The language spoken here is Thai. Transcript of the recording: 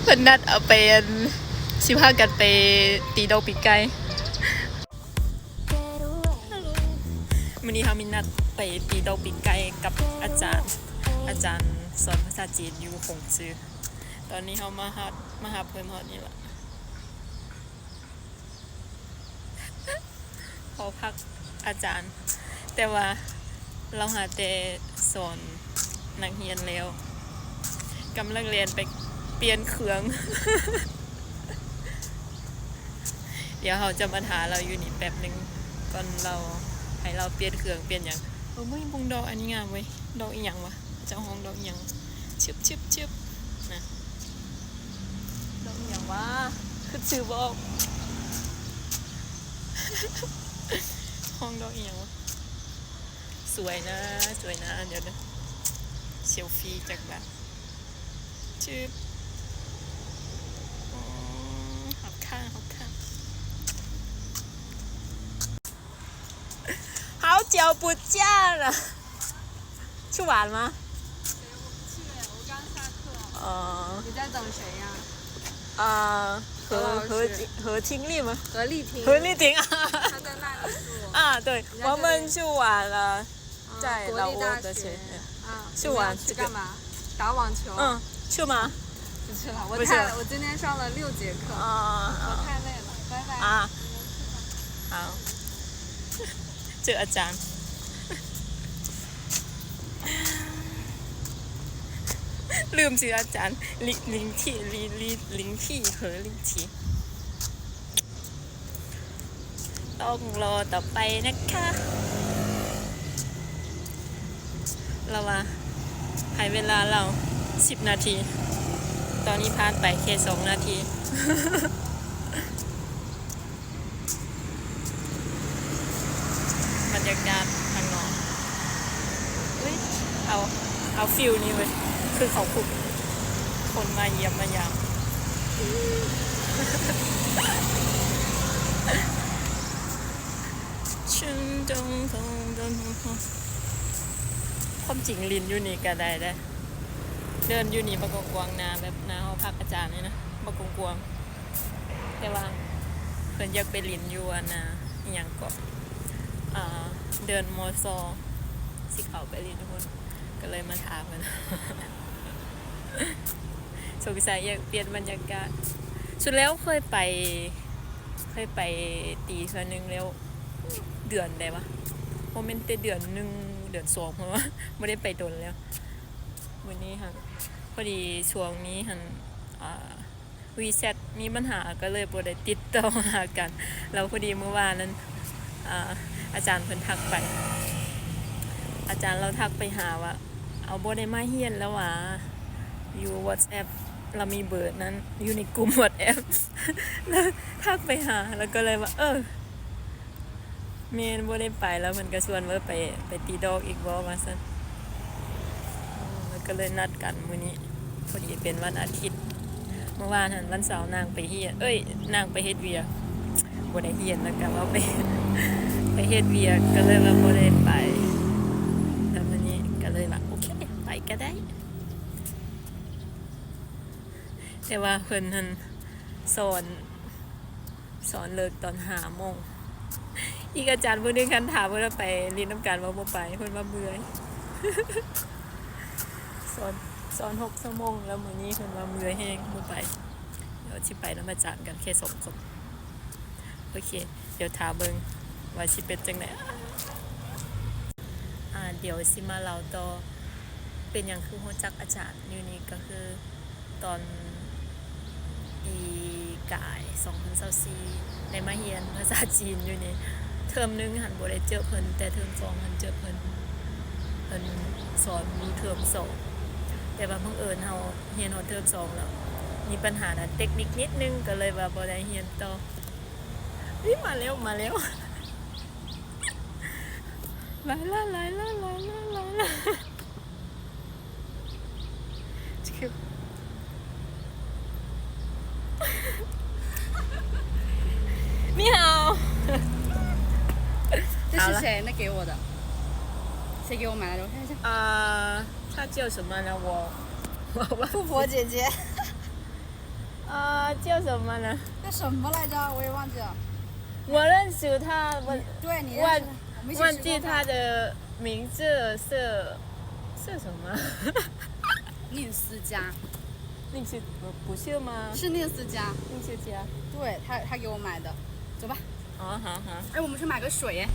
เพิ่นนัดเอาไปสิพากันไปตีดอกปีกไก่มื้อนี้เฮามีนัดไปตีดอกปีกไก่กับอาจารย์สอนภาษาจีนอยู่คงซื่อตอนนี้เฮามาหาเพิ่นฮอดนี่ล่ะขอพักอาจารย์แต่ว่าเราหาแต่สอนนักเรียนแล้วกำลังเรียนไปเปลี่ยนเครื่อง เดี๋ยวเขาจะมาถาเราอยู่นี่แป๊บนึงก่อนเราให้เราเปลี่ยนเครื่องเปลี่ยนอย่างไม่บุงดอกอันนี้งามเว้ยดอกอีหยังวะเจ้าห้องดอกอีหยังชึบนะดอกอีหยังวะคือชื่อบอก ห้องดอกอีหยังวะสวยนะเดี๋ยวนะเซลฟี่จากแบบชึบหับข้าง好久不见了，去玩吗？去，我刚下课。你在等谁呀？何听力吗？何丽婷。何丽婷啊。她在那里住。啊，对，我们去玩了，在老挝的前面。去玩去干嘛？打网球。去吗？不去了，我今天上了6节课。我太累了，拜拜。啊，好，เจออาจารย์ลืมชื่ออาจารย์ลิงที่เหอลิงที่ต้องรอต่อไปนะคะเราว่าให้เวลาเรา10 นาทีตอนนี้ผ่านไปแค่2 นาที บรรยากาศข้างนอกเอาฟิลนี้เว้ยคือเขาขุดคนมาเยี่ยมมายามฉันต้องความจริงลินอยู่นี่ก็ได้เดินอยู่นี่บกกวางนาแบบนาหอพักอาจารย์นี่นะบกกวางแต่ว่าเพิ่นอยากไปลินอยู่นาอย่างก็เดินมอซอสิเขาไปลินทุกคนก็เลยมาถามมัน สงสัยอยากเปลี่ยนบรรยากาศสุดแล้วเคยไปตีครั้งนึงแล้วเดือนได้ปะโมเมนต์เดือน1เดือน2เพราะว่าไม่ได้ไปโดนแล้ววันนี้ค่ะพอดีช่วงนี้ค่ะวีเซ็ตมีปัญหาก็เลยบ่ได้ติดต่อหากันแล้วพอดีเมื่อวานนั้นอาจารย์เพิ่นทักไปอาจารย์เราทักไปหาว่าเอาบ่ได้มาเฮียนแล้วว่าอยู่ WhatsApp เรามีเบอร์นั้นอยู่ในกลุ่ม WhatsApp แล้วทักไปหาแล้วก็เลยว่าเมนบ่ได้ไปแล้วมันก็ชวนว่าไปตีดอกอีกบ่ว่าซั่นแล้วก็เลยนัดกันมื้อนี้พอดีเป็นวันอาทิตย์เมื่อวานวันเสาร์นางไปเฮียนนางไปเฮ็ดเวียบ่ได้เฮียนแล้วก็ว่าไปเฮ็ดเวียก็เลยว่าบ่ได้ไปแล้วมื้อนี้ก็เลยว่าโอเคไปก็ได้แต่ว่าเพิ่นหั่นสอนเลิกตอน5 โมงอีกอาจารย์ผู้นึงคันถามว่าไปเรียนน้ำการว่าบ่ไปเพิ่นว่าเบื่อ สอน6 ชั่วโมงแล้วมื้อนี้เพิ่นว่าเมื่อยแฮงบ่ไปเดี๋ยวสิไปนำอาจารย์กันแค่2 คนโอเคเดี๋ยวถามเบิ่งว่าสิเป็นจังได๋เดี๋ยวสิมาเล่าต่อเป็นหยังคือรู้จักอาจารย์อยู่นี่ก็คือตอนปีกาย2024ได้มาเรียนภาษาจีนอยู่นี่เทอมนึงหันบ่ได้เจอเพิ่นแต่เทอม2หันเจอเพิ่นสอนมีเทอม2แต่ว่าบังเอิญเฮาเรียนฮอดเทอม2แล้วมีปัญหาด้านเทคนิคนิดนึงก็เลยว่าบ่ได้เรียนต่อมาแล้วมาแล้วลาย你好这是谁？那给我的？谁给我买的？我看一下。他叫什么呢？我富婆姐姐。叫什么呢？叫什么来着？我也忘记了。我认识他，对你忘认识的，我们一起吃过忘记他饭。的名字是什么？宁思佳，宁是不是吗？是宁思佳。宁是家。对他给我买的，走吧。哦，好好。哎，我们去买个水。